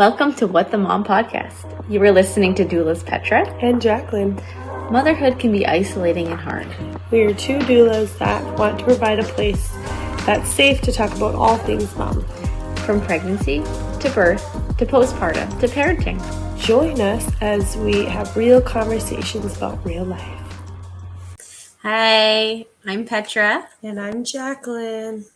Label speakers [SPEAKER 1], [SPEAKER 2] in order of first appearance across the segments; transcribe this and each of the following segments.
[SPEAKER 1] Welcome to What the Mom podcast. You are listening to Doulas Petra
[SPEAKER 2] and Jacqueline.
[SPEAKER 1] Motherhood can be isolating and hard.
[SPEAKER 2] We are two doulas that want to provide a place that's safe to talk about all things mom.
[SPEAKER 1] From pregnancy to birth to postpartum to parenting.
[SPEAKER 2] Join us as we have real conversations about real life.
[SPEAKER 1] Hi, I'm Petra.
[SPEAKER 2] And I'm Jacqueline.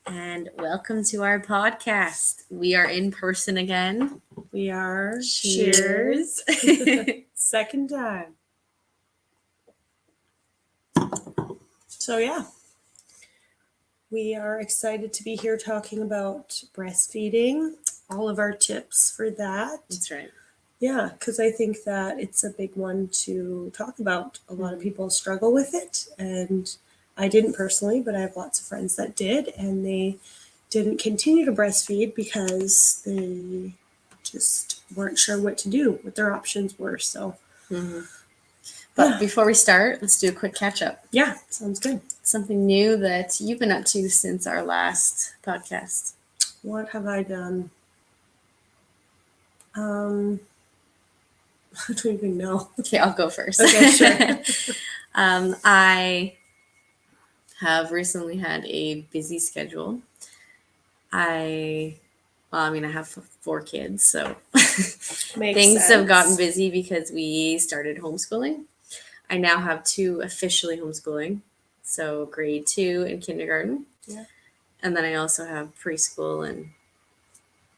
[SPEAKER 1] And welcome to our podcast. We are in person again.
[SPEAKER 2] We are.
[SPEAKER 1] Cheers.
[SPEAKER 2] Second time. So yeah, we are excited to be here talking about breastfeeding, all of our tips for that.
[SPEAKER 1] That's right.
[SPEAKER 2] Yeah, because I think that it's a big one to talk about. A lot of people struggle with it, and I didn't personally, but I have lots of friends that did, and they didn't continue to breastfeed because they just weren't sure what to do, what their options were. So,
[SPEAKER 1] But before we start, let's do a quick catch up.
[SPEAKER 2] Yeah, sounds good.
[SPEAKER 1] Something new that you've been up to since our last podcast.
[SPEAKER 2] What have I done? I don't even know.
[SPEAKER 1] Okay, I'll go first.
[SPEAKER 2] Okay, sure.
[SPEAKER 1] I have recently had a busy schedule. I have 4 kids, so things have gotten busy because we started homeschooling. I now have 2 officially homeschooling, so grade 2 and kindergarten.
[SPEAKER 2] Yeah.
[SPEAKER 1] And then I also have preschool and,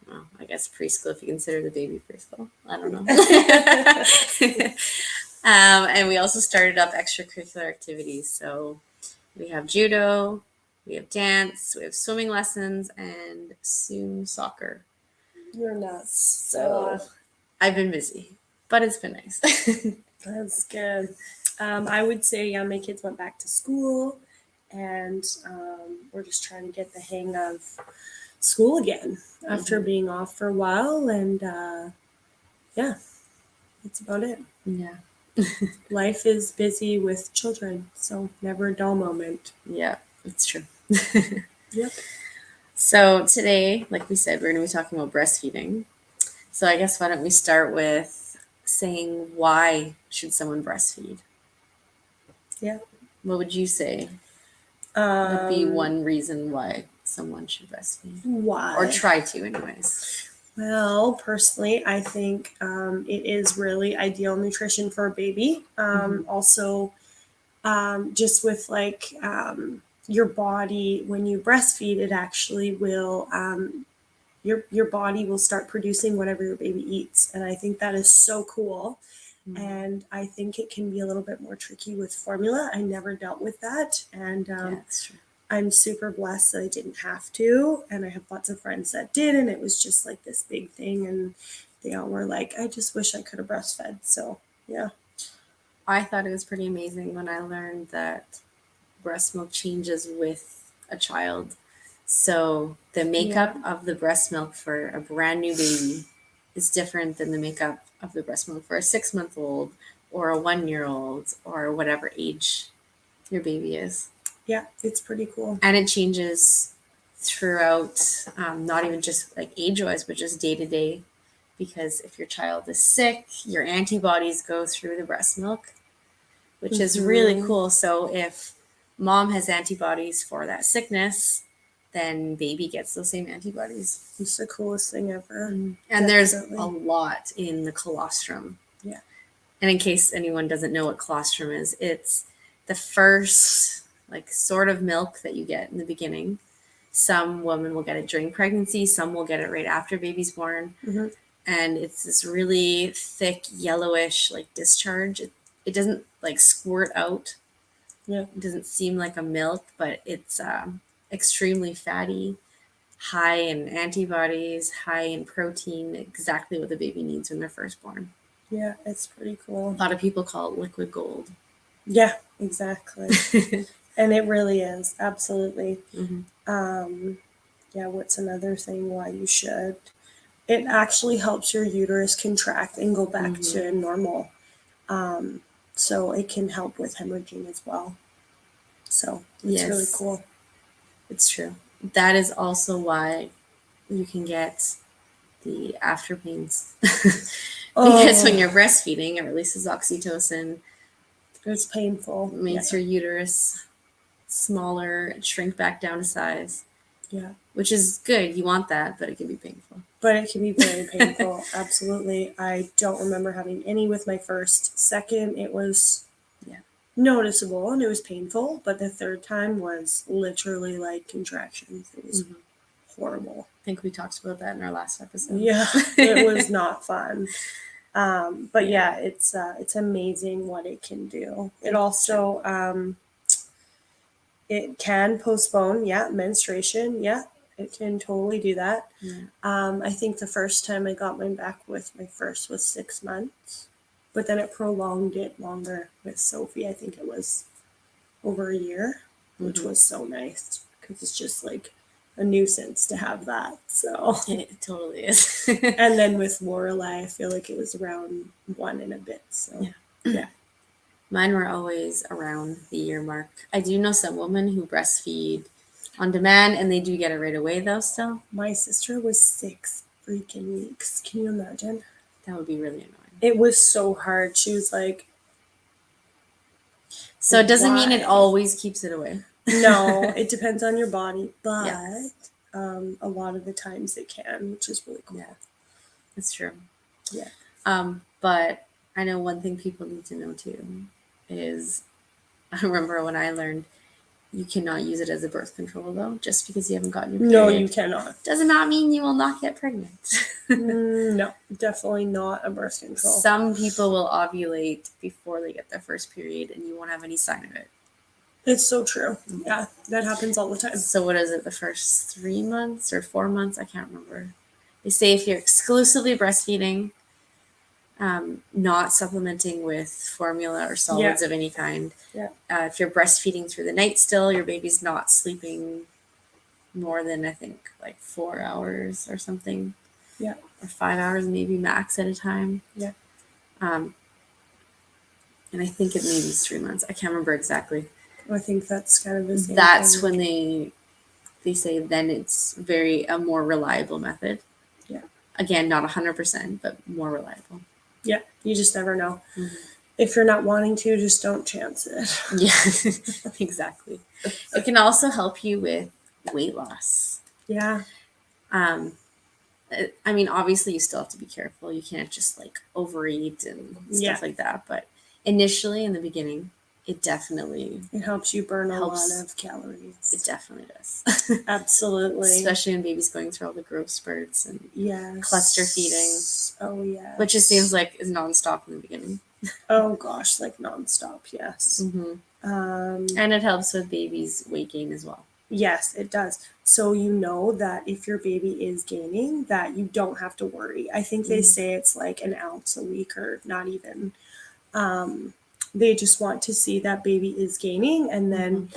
[SPEAKER 1] well, I guess preschool if you consider the baby preschool. I don't know. And we also started up extracurricular activities. So we have judo, we have dance, we have swimming lessons, and soon soccer.
[SPEAKER 2] You're nuts.
[SPEAKER 1] So I've been busy, but it's been nice.
[SPEAKER 2] That's good. I would say, yeah, my kids went back to school, and we're just trying to get the hang of school again after being off for a while. And yeah, that's about it.
[SPEAKER 1] Yeah.
[SPEAKER 2] Life is busy with children, so never a dull moment.
[SPEAKER 1] Yeah, it's true.
[SPEAKER 2] Yep.
[SPEAKER 1] So today, like we said, we're going to be talking about breastfeeding. So I guess why don't we start with saying, why should someone breastfeed?
[SPEAKER 2] Yeah.
[SPEAKER 1] What would you say would be one reason why someone should breastfeed?
[SPEAKER 2] Why?
[SPEAKER 1] Or try to anyways.
[SPEAKER 2] Well, personally, I think it is really ideal nutrition for a baby. Also, just with your body, when you breastfeed, it actually will, your body will start producing whatever your baby eats. And I think that is so cool. And I think it can be a little bit more tricky with formula. I never dealt with that. And
[SPEAKER 1] That's true.
[SPEAKER 2] I'm super blessed that I didn't have to. And I have lots of friends that did. And it was just like this big thing. And they all were like, I just wish I could have breastfed. So, yeah.
[SPEAKER 1] I thought it was pretty amazing when I learned that breast milk changes with a child. So the makeup of the breast milk for a brand new baby is different than the makeup of the breast milk for a 6-month-old or a 1-year-old or whatever age your baby is.
[SPEAKER 2] Yeah, it's pretty cool.
[SPEAKER 1] And it changes throughout, not even just like age-wise, but just day to day. Because if your child is sick, your antibodies go through the breast milk, which is really cool. So if mom has antibodies for that sickness, then baby gets those same antibodies.
[SPEAKER 2] It's the coolest thing ever.
[SPEAKER 1] And there's a lot in the colostrum.
[SPEAKER 2] Yeah.
[SPEAKER 1] And in case anyone doesn't know what colostrum is, it's the first sort of milk that you get in the beginning. Some women will get it during pregnancy. Some will get it right after baby's born. And it's this really thick, yellowish discharge. It doesn't squirt out.
[SPEAKER 2] Yeah.
[SPEAKER 1] It doesn't seem like a milk, but it's extremely fatty, high in antibodies, high in protein, exactly what the baby needs when they're first born.
[SPEAKER 2] Yeah, it's pretty cool.
[SPEAKER 1] A lot of people call it liquid gold.
[SPEAKER 2] Yeah, exactly. And it really is. Absolutely. Yeah, what's another thing why you should? It actually helps your uterus contract and go back to normal. So it can help with hemorrhaging as well. So it's really cool.
[SPEAKER 1] It's true. That is also why you can get the after pains.
[SPEAKER 2] Oh.
[SPEAKER 1] Because when you're breastfeeding, it releases oxytocin.
[SPEAKER 2] It's painful.
[SPEAKER 1] Makes your uterus smaller, shrink back down to size.
[SPEAKER 2] Yeah.
[SPEAKER 1] Which is good. You want that, but it can be painful.
[SPEAKER 2] But it can be very painful. Absolutely. I don't remember having any with my first. Second, it was noticeable and it was painful. But the third time was literally like contractions. It was horrible.
[SPEAKER 1] I think we talked about that in our last episode.
[SPEAKER 2] Yeah, it was not fun. But yeah, it's amazing what it can do. It also it can postpone, menstruation. Yeah, it can totally do that.
[SPEAKER 1] Yeah.
[SPEAKER 2] I think the first time I got mine back with my first was 6 months, but then it prolonged it longer with Sophie. I think it was over a year, which was so nice because it's just like a nuisance to have that. So
[SPEAKER 1] it totally is.
[SPEAKER 2] And then with Lorelai, I feel like it was around 1 and a bit. So yeah.
[SPEAKER 1] Mine were always around the year mark. I do know some women who breastfeed on demand, and they do get it right away, though, still.
[SPEAKER 2] My sister was 6 freaking weeks. Can you imagine?
[SPEAKER 1] That would be really annoying.
[SPEAKER 2] It was so hard. She was like...
[SPEAKER 1] So it doesn't mean it always keeps it away.
[SPEAKER 2] No, it depends on your body, but a lot of the times it can, which is really cool.
[SPEAKER 1] Yeah, that's true.
[SPEAKER 2] Yeah.
[SPEAKER 1] But I know one thing people need to know, too, is I remember when I learned you cannot use it as a birth control, though, just because you haven't gotten your period.
[SPEAKER 2] No, you cannot.
[SPEAKER 1] Does not mean you will not get pregnant.
[SPEAKER 2] No, definitely not a birth control.
[SPEAKER 1] Some people will ovulate before they get their first period, and you won't have any sign of it.
[SPEAKER 2] It's so true. Yeah, that happens all the time.
[SPEAKER 1] So what is it, the first 3 months or 4 months? I can't remember. They say if you're exclusively breastfeeding, not supplementing with formula or solids of any kind.
[SPEAKER 2] Yeah.
[SPEAKER 1] If you're breastfeeding through the night still, your baby's not sleeping more than, I think, like 4 hours or something.
[SPEAKER 2] Yeah.
[SPEAKER 1] Or 5 hours maybe max at a time.
[SPEAKER 2] Yeah.
[SPEAKER 1] And I think it maybe is 3 months. I can't remember exactly.
[SPEAKER 2] I think that's kind of the same
[SPEAKER 1] That's
[SPEAKER 2] thing.
[SPEAKER 1] when they say then it's a more reliable method.
[SPEAKER 2] Yeah.
[SPEAKER 1] Again, not 100%, but more reliable.
[SPEAKER 2] Yeah, you just never know. Mm-hmm. If you're not wanting to, just don't chance it.
[SPEAKER 1] Yeah, exactly. It can also help you with weight loss.
[SPEAKER 2] Yeah.
[SPEAKER 1] I mean, obviously you still have to be careful. You can't just like overeat and stuff like that. But initially in the beginning, it
[SPEAKER 2] helps you burn a lot of calories.
[SPEAKER 1] It definitely does.
[SPEAKER 2] Absolutely.
[SPEAKER 1] Especially when baby's going through all the growth spurts and cluster feeding.
[SPEAKER 2] Oh, yeah.
[SPEAKER 1] Which it seems like is nonstop in the beginning.
[SPEAKER 2] Oh, gosh, like nonstop, yes.
[SPEAKER 1] Mm-hmm. And it helps with baby's weight gain as well.
[SPEAKER 2] Yes, it does. So you know that if your baby is gaining, that you don't have to worry. I think they say it's like an ounce a week or not even. They just want to see that baby is gaining. And then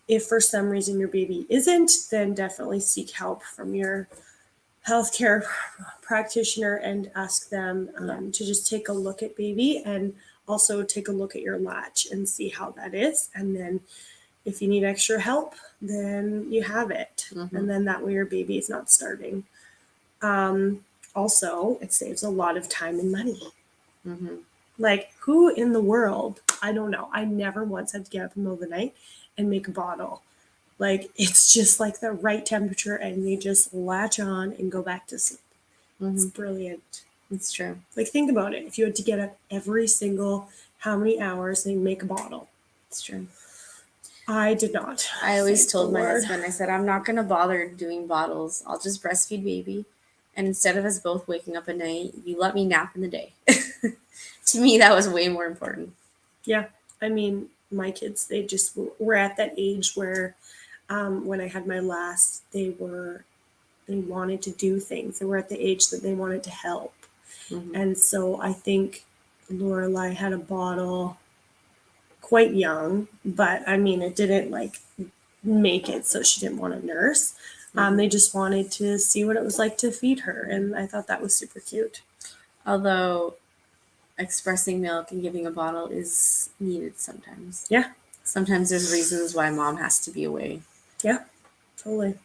[SPEAKER 2] if for some reason your baby isn't, then definitely seek help from your healthcare practitioner and ask them to just take a look at baby and also take a look at your latch and see how that is. And then if you need extra help, then you have it. And then that way your baby is not starving. Also, it saves a lot of time and money. Like, who in the world, I don't know. I never once had to get up in the middle of the night and make a bottle. Like, it's just like the right temperature and you just latch on and go back to sleep. It's brilliant.
[SPEAKER 1] It's true.
[SPEAKER 2] Like, think about it. If you had to get up every single how many hours and make a bottle.
[SPEAKER 1] It's true.
[SPEAKER 2] I did not.
[SPEAKER 1] I always told my husband, I said, I'm not going to bother doing bottles. I'll just breastfeed baby. And instead of us both waking up at night, you let me nap in the day. To me, that was way more important.
[SPEAKER 2] Yeah. I mean, my kids, they just were at that age where when I had my last, they wanted to do things. They were at the age that they wanted to help. And so I think Lorelai had a bottle quite young, but I mean, it didn't like make it so she didn't want to nurse. They just wanted to see what it was like to feed her. And I thought that was super cute.
[SPEAKER 1] Although expressing milk and giving a bottle is needed sometimes.
[SPEAKER 2] Yeah.
[SPEAKER 1] Sometimes there's reasons why mom has to be away.
[SPEAKER 2] Yeah, totally.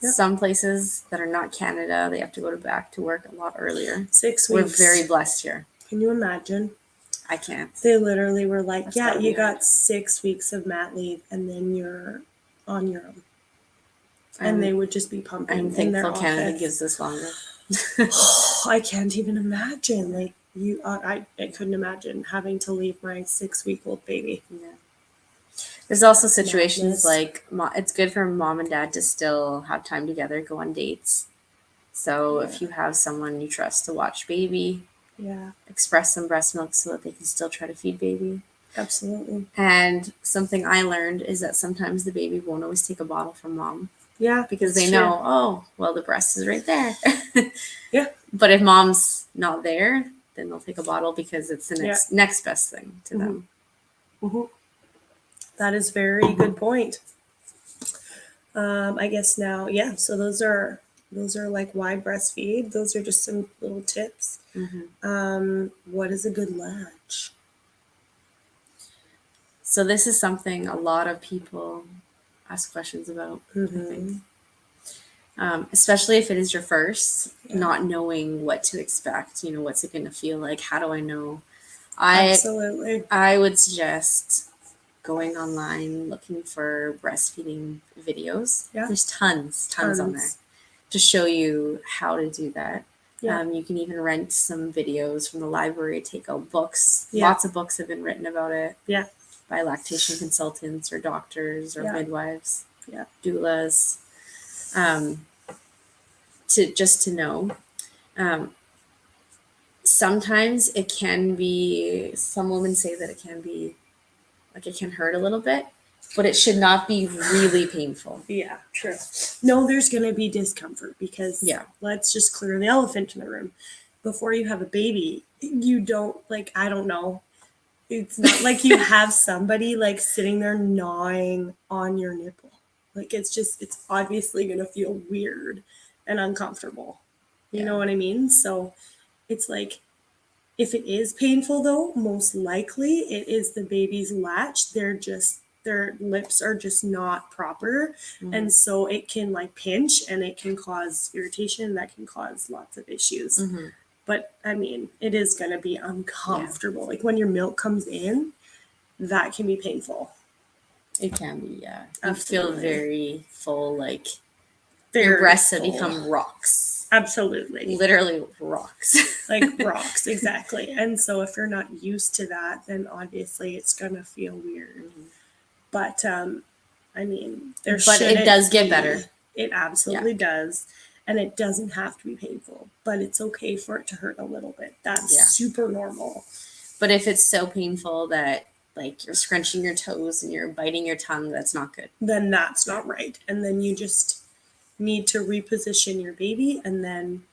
[SPEAKER 2] Yep.
[SPEAKER 1] Some places that are not Canada, they have to go back to work a lot earlier.
[SPEAKER 2] 6
[SPEAKER 1] We're
[SPEAKER 2] weeks.
[SPEAKER 1] very blessed here.
[SPEAKER 2] Can you imagine?
[SPEAKER 1] I can't.
[SPEAKER 2] They literally were like,
[SPEAKER 1] That's
[SPEAKER 2] yeah,
[SPEAKER 1] gotta
[SPEAKER 2] you
[SPEAKER 1] be
[SPEAKER 2] got
[SPEAKER 1] hard.
[SPEAKER 2] 6 weeks of mat leave and then you're on your own. And they would just be pumping
[SPEAKER 1] I'm
[SPEAKER 2] in their
[SPEAKER 1] thankful Canada
[SPEAKER 2] office.
[SPEAKER 1] gives us longer.
[SPEAKER 2] I can't even imagine. Like I couldn't imagine having to leave my 6-week-old baby.
[SPEAKER 1] Yeah. There's also situations
[SPEAKER 2] Madness.
[SPEAKER 1] like it's good for mom and dad to still have time together, go on dates. So if you have someone you trust to watch baby, express some breast milk so that they can still try to feed baby.
[SPEAKER 2] Absolutely.
[SPEAKER 1] And something I learned is that sometimes the baby won't always take a bottle from mom.
[SPEAKER 2] Yeah.
[SPEAKER 1] Because they know, oh, well, the breast is right there.
[SPEAKER 2] Yeah.
[SPEAKER 1] But if mom's not there, then they'll take a bottle because it's the next best thing to them.
[SPEAKER 2] Mm-hmm. That is very good point. I guess now, so those are like why breastfeed. Those are just some little tips.
[SPEAKER 1] Mm-hmm.
[SPEAKER 2] What is a good latch?
[SPEAKER 1] So this is something a lot of people ask questions about, I think. Especially if it is your first, not knowing what to expect, what's it going to feel like? How do I know?
[SPEAKER 2] Absolutely.
[SPEAKER 1] I would suggest going online, looking for breastfeeding videos. Yeah. There's tons on there to show you how to do that. Yeah. You can even rent some videos from the library, take out books. Yeah. Lots of books have been written about it. Yeah. By lactation consultants or doctors or midwives. Yeah. Doulas. To know. Sometimes it can be, some women say that it can be, like it can hurt a little bit, but it should not be really painful.
[SPEAKER 2] Yeah, true. No, there's going to be discomfort because let's just clear the elephant in the room. Before you have a baby, you don't, like, I don't know. It's not like you have somebody like sitting there gnawing on your nipple. Like it's obviously going to feel weird and uncomfortable. You know what I mean? So it's like, if it is painful though, most likely it is the baby's latch. Their lips are just not proper. Mm-hmm. And so it can like pinch and it can cause irritation. That can cause lots of issues. Mm-hmm. But I mean, it is going to be uncomfortable. Yeah. Like when your milk comes in, that can be painful.
[SPEAKER 1] It can be, yeah. Absolutely. You feel very full, like your breasts have become rocks.
[SPEAKER 2] Absolutely.
[SPEAKER 1] Literally rocks.
[SPEAKER 2] Like rocks, exactly. And so if you're not used to that, then obviously it's going to feel weird. Mm-hmm. But, I mean,
[SPEAKER 1] it does get better.
[SPEAKER 2] It absolutely does. And it doesn't have to be painful, but it's okay for it to hurt a little bit. That's super normal.
[SPEAKER 1] But if it's so painful that like you're scrunching your toes and you're biting your tongue, that's not good.
[SPEAKER 2] Then that's not right. And then you just need to reposition your baby, and then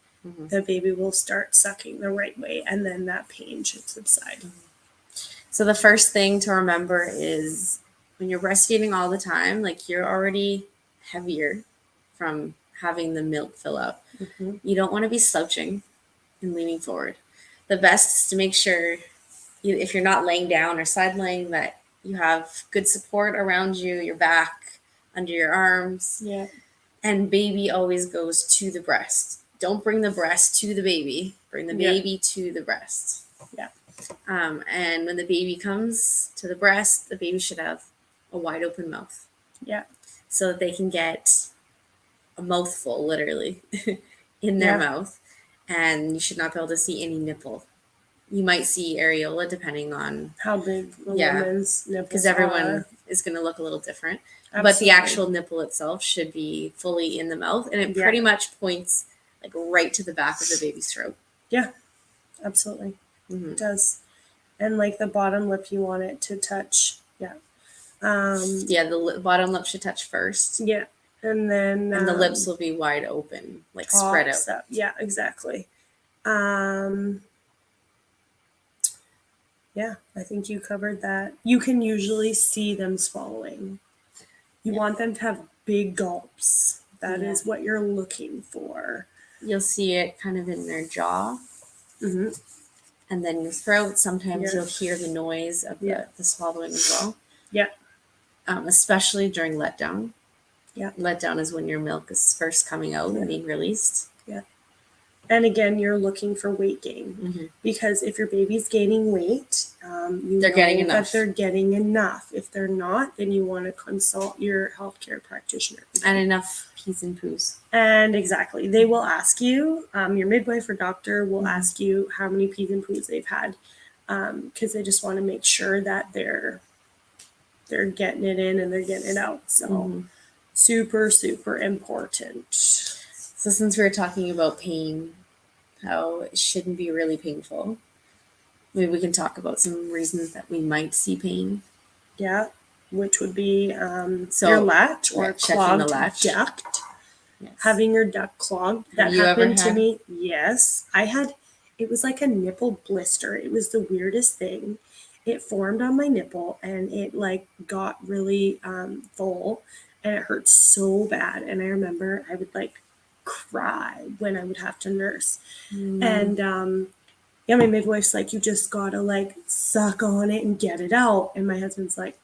[SPEAKER 2] the baby will start sucking the right way, and then that pain should subside.
[SPEAKER 1] So the first thing to remember is when you're breastfeeding all the time, like you're already heavier from having the milk fill up. Mm-hmm. You don't want to be slouching and leaning forward. The best is to make sure if you're not laying down or side laying, that you have good support around you, your back, under your arms. Yeah. And baby always goes to the breast. Don't bring the breast to the baby. Bring the baby to the breast. Yeah. And when the baby comes to the breast, the baby should have a wide open mouth. Yeah. So that they can get a mouthful, literally, in their mouth. And you should not be able to see any nipple. You might see areola depending on
[SPEAKER 2] how big the woman's nipples are.
[SPEAKER 1] Because everyone is going to look a little different. Absolutely. But the actual nipple itself should be fully in the mouth. And it pretty much points like right to the back of the baby's throat.
[SPEAKER 2] Yeah, absolutely. Mm-hmm. It does. And like the bottom lip, you want it to touch. Yeah.
[SPEAKER 1] The bottom lip should touch first.
[SPEAKER 2] Yeah. And then.
[SPEAKER 1] And the lips will be wide open, like spread out.
[SPEAKER 2] Up. Yeah, exactly. Yeah, I think you covered that. You can usually see them swallowing. You want them to have big gulps. That is what you're looking for.
[SPEAKER 1] You'll see it kind of in their jaw. Mm-hmm. And then your throat. Sometimes you'll hear the noise of the swallowing as well. Yeah. Especially during letdown.
[SPEAKER 2] Yeah.
[SPEAKER 1] Letdown is when your milk is first coming out and being released.
[SPEAKER 2] Yeah. And again, you're looking for weight gain because if your baby's gaining weight,
[SPEAKER 1] they're getting enough.
[SPEAKER 2] that they're getting enough. If they're not, then you want to consult your healthcare practitioner.
[SPEAKER 1] And enough pees and poos.
[SPEAKER 2] And exactly, they will ask you. Your midwife or doctor will ask you how many pees and poos they've had, because they just want to make sure that they're getting it in and they're getting it out. So super, super important.
[SPEAKER 1] So since we were talking about pain, how it shouldn't be really painful, maybe we can talk about some reasons that we might see pain.
[SPEAKER 2] Yeah, which would be your latch or clogged duct. Yes. Having your duct clogged. That happened to me. Yes. It was like a nipple blister. It was the weirdest thing. It formed on my nipple and it like got really full and it hurt so bad. And I remember I would like cry when I would have to nurse. And my midwife's like, you just gotta like suck on it and get it out. And my husband's like,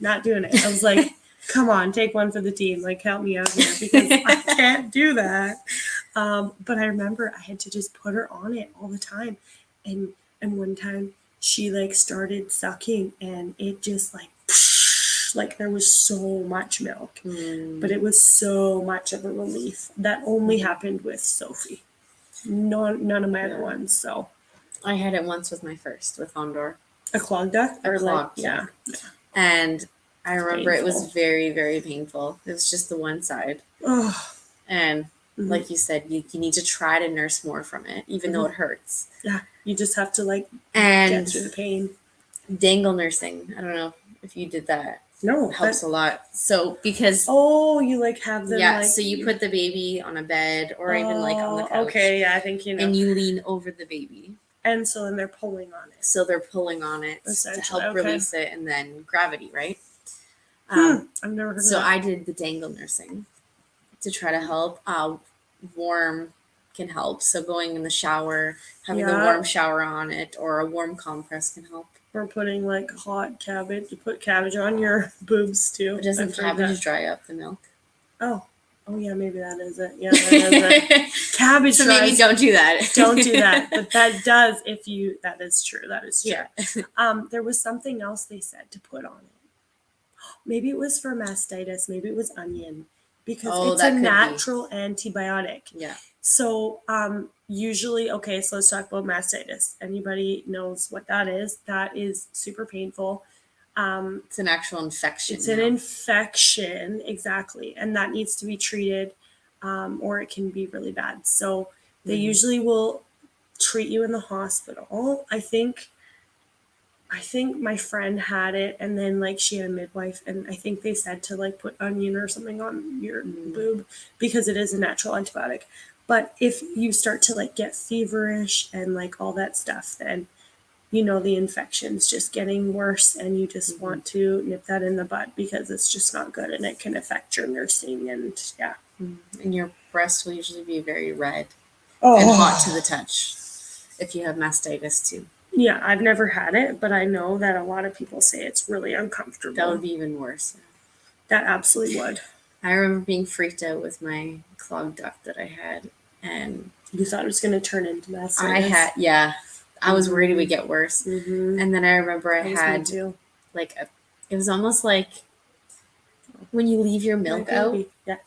[SPEAKER 2] not doing it. I was like, come on, take one for the team. Like, help me out here because I can't do that. But I remember I had to just put her on it all the time. And one time she like started sucking and it just like there was so much milk, but it was so much of a relief. That only happened with Sophie. None of my other ones. So
[SPEAKER 1] I had it once with my first, with Ondor.
[SPEAKER 2] A clogged duct?
[SPEAKER 1] Yeah. And I remember it was very, very painful. It was just the one side. And like you said, you need to try to nurse more from it, even though it hurts.
[SPEAKER 2] Yeah. You just have to like get through the pain.
[SPEAKER 1] Dangle nursing. I don't know if you did that.
[SPEAKER 2] No.
[SPEAKER 1] It helps a lot. So because
[SPEAKER 2] you like have them
[SPEAKER 1] so you put the baby on a bed or even like on the couch.
[SPEAKER 2] Okay, yeah, I think you know.
[SPEAKER 1] And you lean over the baby.
[SPEAKER 2] And so then they're pulling on it.
[SPEAKER 1] So they're pulling on it to help release it and then gravity, right?
[SPEAKER 2] I've never heard of that.
[SPEAKER 1] So I did the dangle nursing to try to help. Warm can help. So going in the shower, having the warm shower on it or a warm compress can help.
[SPEAKER 2] Or putting like hot cabbage. You put cabbage on your boobs too.
[SPEAKER 1] But doesn't cabbage dry up the milk?
[SPEAKER 2] Oh yeah, maybe that is it. Yeah, that is it. Cabbage.
[SPEAKER 1] So maybe don't do that.
[SPEAKER 2] Don't do that. But that does that is true. That is true.
[SPEAKER 1] Yeah.
[SPEAKER 2] There was something else they said to put on it. Maybe it was for mastitis. Maybe it was onion. Because it's a natural antibiotic.
[SPEAKER 1] Yeah.
[SPEAKER 2] So usually, okay, so let's talk about mastitis. Anybody knows what that is? That is super painful.
[SPEAKER 1] It's an actual infection.
[SPEAKER 2] It's an infection, exactly. And that needs to be treated or it can be really bad. So they usually will treat you in the hospital. I think my friend had it and then like she had a midwife and I think they said to like put onion or something on your boob because it is a natural antibiotic. But if you start to like get feverish and like all that stuff, then the infection's just getting worse and you just want to nip that in the bud because it's just not good and it can affect your nursing and
[SPEAKER 1] And your breast will usually be very red and hot to the touch if you have mastitis too.
[SPEAKER 2] Yeah, I've never had it, but I know that a lot of people say it's really uncomfortable.
[SPEAKER 1] That would be even worse.
[SPEAKER 2] That absolutely would.
[SPEAKER 1] I remember being freaked out with my clogged duct that I had. And
[SPEAKER 2] you thought it was going to turn into mastitis?
[SPEAKER 1] I was worried it would get worse. And then I remember I had like it was almost like when you leave your milk out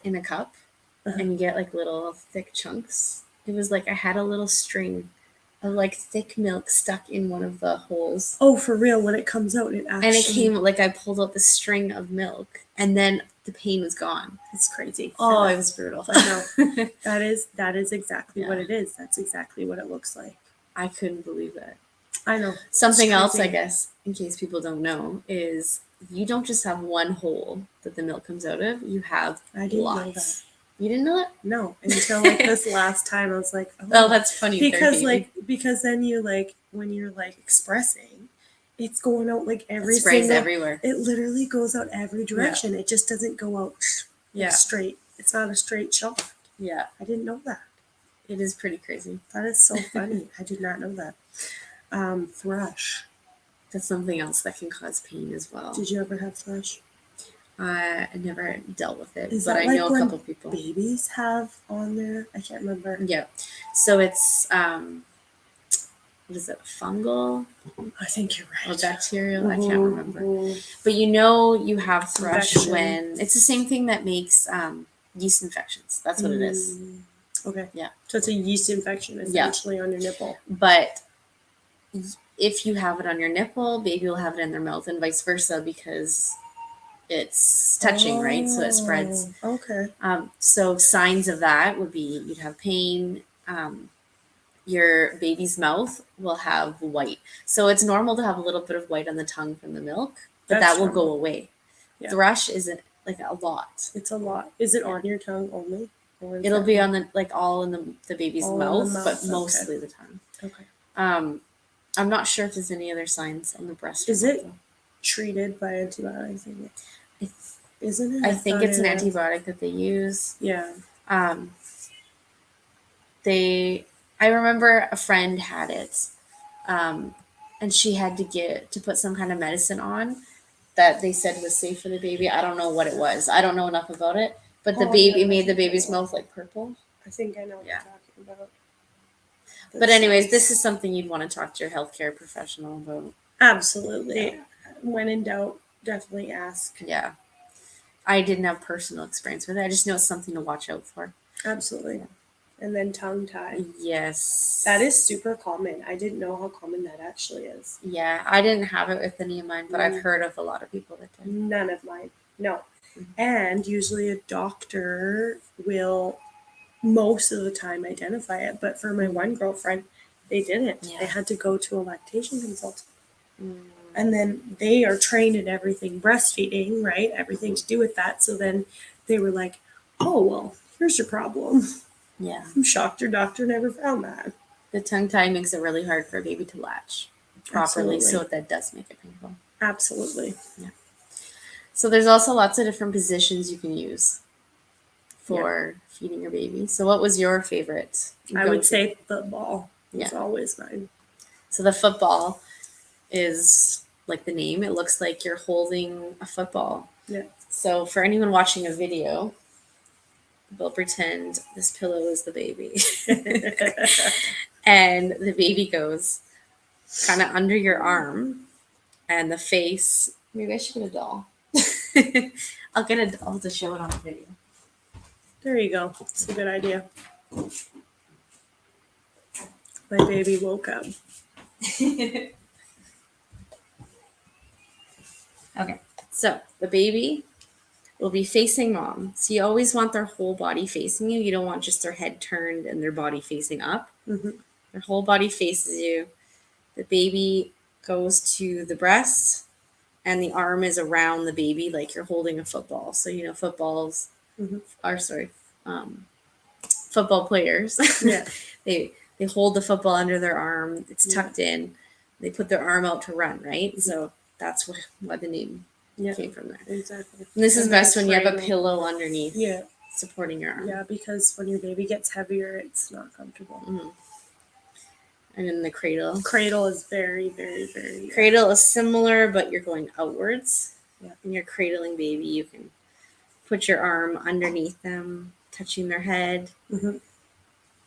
[SPEAKER 1] in a cup and you get like little thick chunks. It was like I had a little string of like thick milk stuck in one of the holes.
[SPEAKER 2] Oh, for real? When it comes out, it actually...
[SPEAKER 1] And it came like I pulled out the string of milk and then the pain was gone.
[SPEAKER 2] It's crazy.
[SPEAKER 1] Oh, it was brutal.
[SPEAKER 2] I know. That is exactly what it is. That's exactly what it looks like.
[SPEAKER 1] I couldn't believe that.
[SPEAKER 2] I know.
[SPEAKER 1] Something else, I guess, in case people don't know, is you don't just have one hole that the milk comes out of. You have
[SPEAKER 2] I didn't
[SPEAKER 1] lots.
[SPEAKER 2] know that.
[SPEAKER 1] You didn't know that?
[SPEAKER 2] No, until like this last time I was like,
[SPEAKER 1] oh that's funny.
[SPEAKER 2] Because then you like when you're like expressing, it's going out like every single
[SPEAKER 1] everywhere.
[SPEAKER 2] It literally goes out every direction. It just doesn't go out straight. It's not a straight shot.
[SPEAKER 1] Yeah.
[SPEAKER 2] I didn't know that.
[SPEAKER 1] It is pretty crazy.
[SPEAKER 2] That is so funny. I did not know that. Thrush.
[SPEAKER 1] That's something else that can cause pain as well.
[SPEAKER 2] Did you ever have thrush?
[SPEAKER 1] I never dealt with it,
[SPEAKER 2] Is
[SPEAKER 1] but
[SPEAKER 2] that
[SPEAKER 1] I
[SPEAKER 2] like
[SPEAKER 1] know a
[SPEAKER 2] when
[SPEAKER 1] couple people.
[SPEAKER 2] babies have on there? I can't remember.
[SPEAKER 1] Yeah. So it's what is it? Fungal
[SPEAKER 2] I think you're
[SPEAKER 1] or
[SPEAKER 2] right.
[SPEAKER 1] bacterial? I can't remember.
[SPEAKER 2] Mhm.
[SPEAKER 1] But you have thrush
[SPEAKER 2] Infection.
[SPEAKER 1] when it's the same thing that makes yeast infections. That's what it is.
[SPEAKER 2] Okay.
[SPEAKER 1] Yeah.
[SPEAKER 2] So it's a yeast infection essentially on your nipple.
[SPEAKER 1] But if you have it on your nipple, baby will have it in their mouth, and vice versa, because it's touching, right? So it spreads.
[SPEAKER 2] Okay.
[SPEAKER 1] So signs of that would be you'd have pain. Your baby's mouth will have white. So it's normal to have a little bit of white on the tongue from the milk, but
[SPEAKER 2] That's
[SPEAKER 1] that will
[SPEAKER 2] normal.
[SPEAKER 1] go away.
[SPEAKER 2] Yeah.
[SPEAKER 1] Thrush isn't like a lot.
[SPEAKER 2] It's a lot. Is it on your tongue only?
[SPEAKER 1] It'll be on the all in the baby's
[SPEAKER 2] All in the
[SPEAKER 1] mouth, but
[SPEAKER 2] mouth,
[SPEAKER 1] mostly the tongue.
[SPEAKER 2] Okay.
[SPEAKER 1] I'm not sure if there's any other signs on the breast.
[SPEAKER 2] Is it treated by antibiotics? Isn't it?
[SPEAKER 1] I think it's an antibiotic that they use.
[SPEAKER 2] Yeah.
[SPEAKER 1] I remember a friend had it, and she had to put some kind of medicine on that they said was safe for the baby. I don't know what it was. I don't know enough about it, but the baby made the baby's mouth like purple.
[SPEAKER 2] I think I know what you're talking about.
[SPEAKER 1] But anyways, this is something you'd want to talk to your healthcare professional about.
[SPEAKER 2] Absolutely.
[SPEAKER 1] Yeah.
[SPEAKER 2] When in doubt, definitely ask.
[SPEAKER 1] Yeah. I didn't have personal experience with it. I just know it's something to watch out for.
[SPEAKER 2] Absolutely. Yeah. And then tongue tie.
[SPEAKER 1] Yes.
[SPEAKER 2] That is super common. I didn't know how common that actually is.
[SPEAKER 1] Yeah. I didn't have it with any of mine, but I've heard of a lot of people that did.
[SPEAKER 2] None of mine. No. And usually a doctor will most of the time identify it. But for my one girlfriend, they didn't. Yeah. They had to go to a lactation consultant. And then they are trained in everything breastfeeding, right? Everything to do with that. So then they were like, oh, well, here's your problem.
[SPEAKER 1] Yeah.
[SPEAKER 2] I'm shocked your doctor never found that.
[SPEAKER 1] The tongue tie makes it really hard for a baby to latch properly.
[SPEAKER 2] Absolutely.
[SPEAKER 1] So that does make it painful.
[SPEAKER 2] Absolutely.
[SPEAKER 1] Yeah. So there's also lots of different positions you can use for feeding your baby. So what was your favorite?
[SPEAKER 2] I would say football. It's always mine. So the football is like the name. It looks like you're holding a football. Yeah. So for anyone watching a video, we'll pretend this pillow is the baby. And the baby goes kind of under your arm, and the face. Maybe I should get a doll. I'll get a doll to show it on the video. There you go. It's a good idea. My baby woke up. Okay, so the baby will be facing mom. So you always want their whole body facing you. You don't want just their head turned and their body facing up. Mm-hmm. Their whole body faces you. The baby goes to the breast, and the arm is around the baby like you're holding a football. So, you know, footballs are, football players. Yeah. They hold the football under their arm. It's tucked in. They put their arm out to run, right? Mm-hmm. So that's why the name came from there. Exactly. And this is best when you have a pillow underneath supporting your arm. Yeah, because when your baby gets heavier, it's not comfortable. Mm-hmm. And then the cradle. Cradle is very, very, very... Cradle is similar, but you're going outwards. Yeah. When you're cradling baby, you can put your arm underneath them, touching their head. Mm-hmm.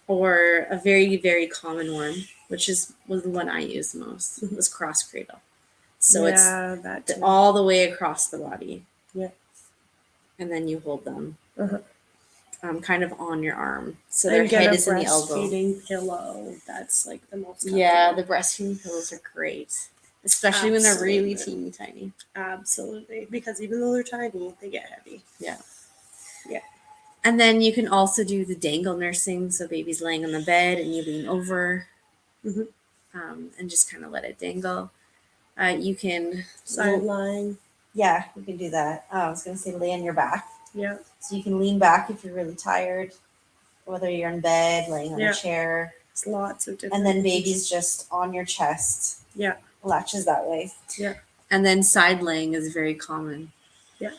[SPEAKER 2] Or a very, very common one, which was the one I used most, was cross cradle. So it's all the way across the body. Yeah. And then you hold them kind of on your arm. So their head is in the elbow. Breastfeeding pillow. That's like the most comfortable. Yeah, the breastfeeding pillows are great. Especially when they're really teeny tiny. Absolutely. Because even though they're tiny, they get heavy. Yeah. Yeah. And then you can also do the dangle nursing. So baby's laying on the bed and you lean over and just kind of let it dangle. You can sideline. Yeah, you can do that. I was going to say lay on your back. Yeah. So you can lean back if you're really tired, whether you're in bed, laying on a chair. It's lots of different. And then baby's just on your chest. Yeah. Latches that way. Yeah. And then side laying is very common. Yeah.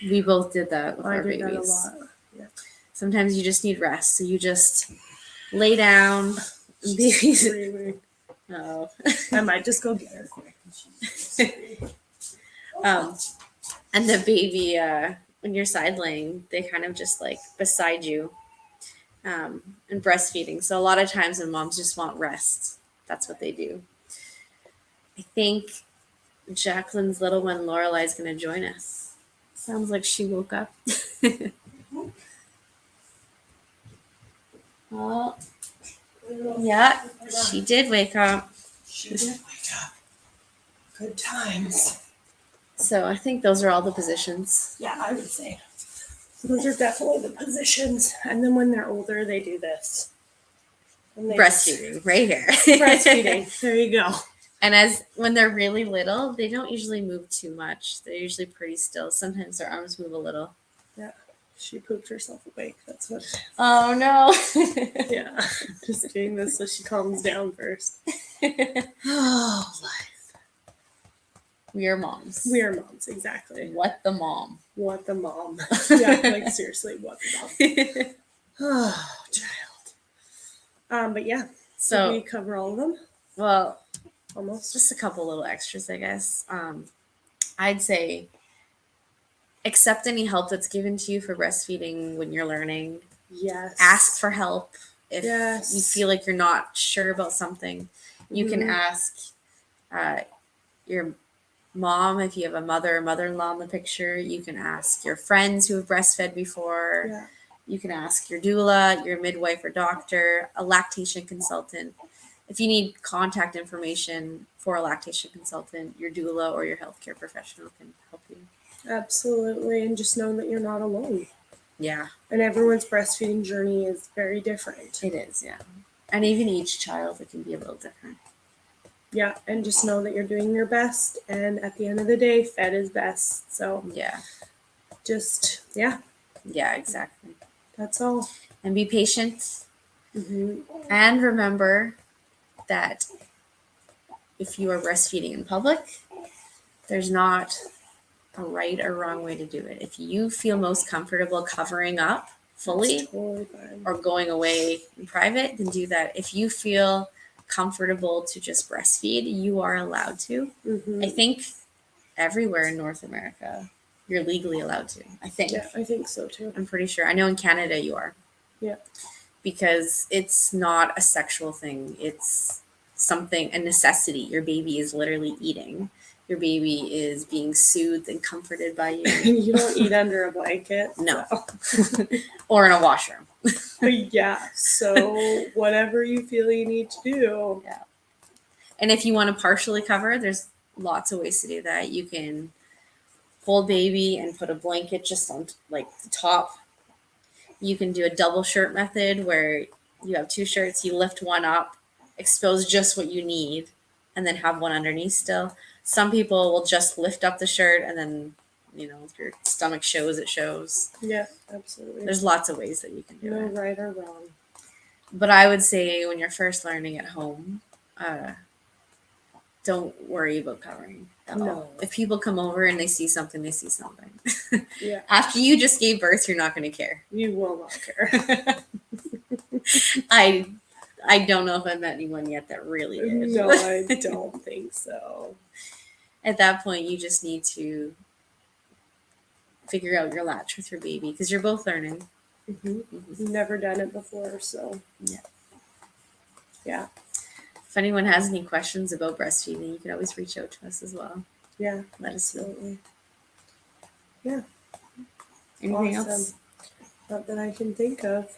[SPEAKER 2] We both did that with our babies. I did that a lot. Yeah. Sometimes you just need rest. So you just lay down. Baby's Oh. I might just go get her quick.
[SPEAKER 1] And the baby, when you're side laying, they kind of just like beside you and breastfeeding. So a lot of times when moms just want rest, that's what they do. I think Jacqueline's little one, Lorelai, is going to join us. Sounds like she woke up. Oh, yeah, she did wake up.
[SPEAKER 2] She did wake up. Good times.
[SPEAKER 1] So I think those are all the positions.
[SPEAKER 2] Yeah, I would say. Those are definitely the positions. And then when they're older, they do this.
[SPEAKER 1] Breastfeeding, right here.
[SPEAKER 2] Breastfeeding. There you go.
[SPEAKER 1] And when they're really little, they don't usually move too much. They're usually pretty still. Sometimes their arms move a little.
[SPEAKER 2] Yeah. She pooped herself awake. That's what.
[SPEAKER 1] Oh no.
[SPEAKER 2] Yeah. Just doing this so she calms down first.
[SPEAKER 1] Oh, life. We are moms.
[SPEAKER 2] We are moms, exactly.
[SPEAKER 1] What the mom?
[SPEAKER 2] What the mom? Yeah, like seriously, what the mom? Oh, child. But yeah. So we cover all of them.
[SPEAKER 1] Well,
[SPEAKER 2] almost
[SPEAKER 1] just a couple little extras, I guess. I'd say accept any help that's given to you for breastfeeding when you're learning.
[SPEAKER 2] Yes.
[SPEAKER 1] Ask for help if you feel like you're not sure about something. You can ask your mom if you have a mother or mother-in-law in the picture. You can ask your friends who have breastfed before.
[SPEAKER 2] Yeah.
[SPEAKER 1] You can ask your doula, your midwife or doctor, a lactation consultant. If you need contact information for a lactation consultant, your doula or your healthcare professional can help you.
[SPEAKER 2] Absolutely. And just know that you're not alone.
[SPEAKER 1] Yeah.
[SPEAKER 2] And everyone's breastfeeding journey is very different.
[SPEAKER 1] It is, yeah. And even each child, it can be a little different.
[SPEAKER 2] Yeah. And just know that you're doing your best. And at the end of the day, fed is best. So,
[SPEAKER 1] yeah.
[SPEAKER 2] Just, yeah.
[SPEAKER 1] Yeah, exactly.
[SPEAKER 2] That's all.
[SPEAKER 1] And be patient. And remember that if you are breastfeeding in public, there's not a right or wrong way to do it. If you feel most comfortable covering up fully or going away in private, then do that. If you feel comfortable to just breastfeed, you are allowed to. I think everywhere in North America, you're legally allowed to. I think.
[SPEAKER 2] Yeah, I think so too.
[SPEAKER 1] I'm pretty sure. I know in Canada you are.
[SPEAKER 2] Yeah.
[SPEAKER 1] Because it's not a sexual thing. It's something, a necessity. Your baby is literally eating. Your baby is being soothed and comforted by you.
[SPEAKER 2] You don't eat under a blanket.
[SPEAKER 1] No.
[SPEAKER 2] So.
[SPEAKER 1] Or in a washroom.
[SPEAKER 2] Yeah. So whatever you feel you need to do.
[SPEAKER 1] Yeah. And if you want to partially cover, there's lots of ways to do that. You can hold baby and put a blanket just on like the top. You can do a double shirt method where you have two shirts, you lift one up, expose just what you need, and then have one underneath still. Some people will just lift up the shirt and then, if your stomach shows, it shows.
[SPEAKER 2] Yeah, absolutely.
[SPEAKER 1] There's lots of ways that you can do it.
[SPEAKER 2] No right or wrong.
[SPEAKER 1] But I would say when you're first learning at home, don't worry about covering at all. If people come over and they see something, they see something.
[SPEAKER 2] Yeah.
[SPEAKER 1] After you just gave birth, you're not going to care.
[SPEAKER 2] You will not care.
[SPEAKER 1] I don't know if I've met anyone yet that really did.
[SPEAKER 2] No, I don't think so.
[SPEAKER 1] At that point, you just need to figure out your latch with your baby because you're both learning.
[SPEAKER 2] Never done it before, so. Yeah.
[SPEAKER 1] If anyone has any questions about breastfeeding, you can always reach out to us as well.
[SPEAKER 2] Yeah,
[SPEAKER 1] let us know.
[SPEAKER 2] Yeah.
[SPEAKER 1] Anything else?
[SPEAKER 2] Not that I can think of.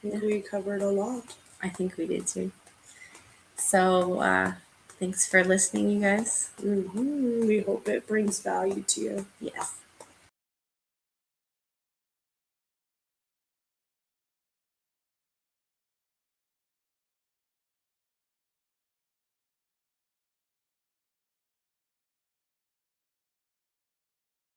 [SPEAKER 2] I think we covered a lot.
[SPEAKER 1] I think we did too. So thanks for listening, you guys.
[SPEAKER 2] We hope it brings value to you.
[SPEAKER 1] Yes.